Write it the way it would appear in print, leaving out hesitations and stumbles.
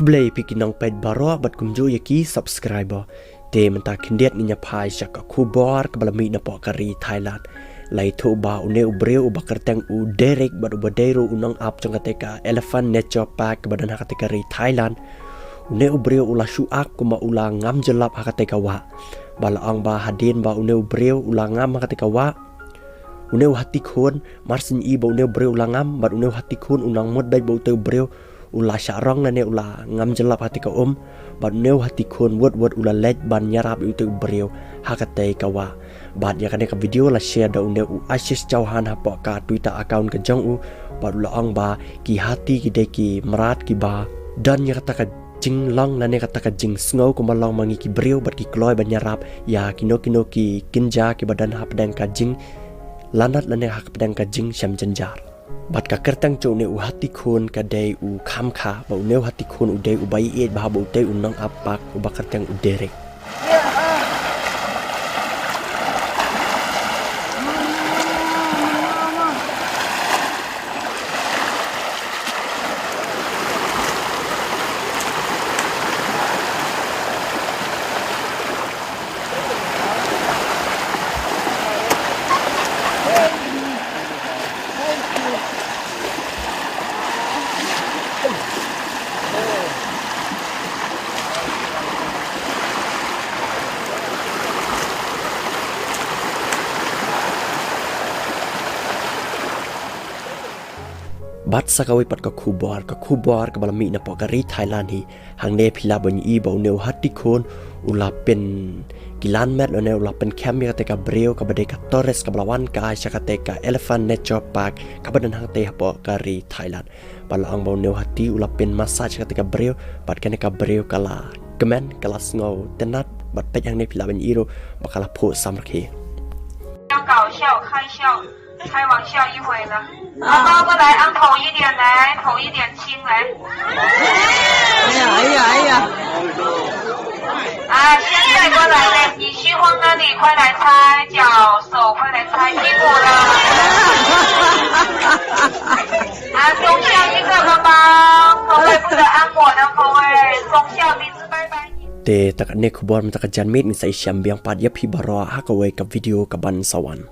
Kublai pikinong ped baro bat kumju yaki subscriber te menta kindiat ninya pai shaka kubor kebalami na po kari Thailand lai thu ba une ubreu ubakerteng u derek bat ubadero unang ap jong kateka elephant nature park kebadan hakateka ri Thailand une ubreu ula shuak kuma ula ngam jyllop hakateka wa balaang ba hadin ba une ubreu ula ngam hakateka wa une hati khun marsin i ba une ubreu ula ngam bat une hati khun unang mod dai ba utu ubreu ula shah rong na ne ula ngam jyllop hati ka bat neu hati khun word ula lej ban nyarap utu briew hakate kawa bat ya kane ka video la share da neu asis jauhan ha po ka Twitter account ka jong u bat ula ong ba ki hati ki de ki marat ki ba dan ya kata ka jing long na ne kata ka jing snow ko malong mangi ki briew bat ki kloy ban nyarap ya kino ki kinja ki badan ha pedang ka jing lanat la ne ha pedang ka jing syam jenjar bat ka kertang cho ne u hati khun ka dei u kham kha ba u neu hati khun u dei u bai et ba ba u te u nang apak u ba kertang u derek bat sakawai pat ka khubor ka balami na po kari Thailand hi hangne phila bani i ba neu hati khon ula pen kilan met lo ne ula pen camp ya te ka briew ka bade ka Tauriel ka balawan ka shakate ka elephant nature park ka badan hang te po kari Thailand balang ba neu hati ula pen massage ka te ka briew bat ka ne ka briew kala kemen kala snow tenat bat pet yang ne phila bani i ro bakala pho samrkhe 开玩笑一回了，倒过来，按头一点来，头一点轻来。哎呀！啊，现在过来了，你虚晃那里，快来猜脚手，快来猜屁股了。啊，中校一个了吗？口味不得按我的口味，中校名字拜拜。te tak ne khubor mata ka janmit ni sai syam biang pat ya phi baro ha ka we ka video ka ban sawan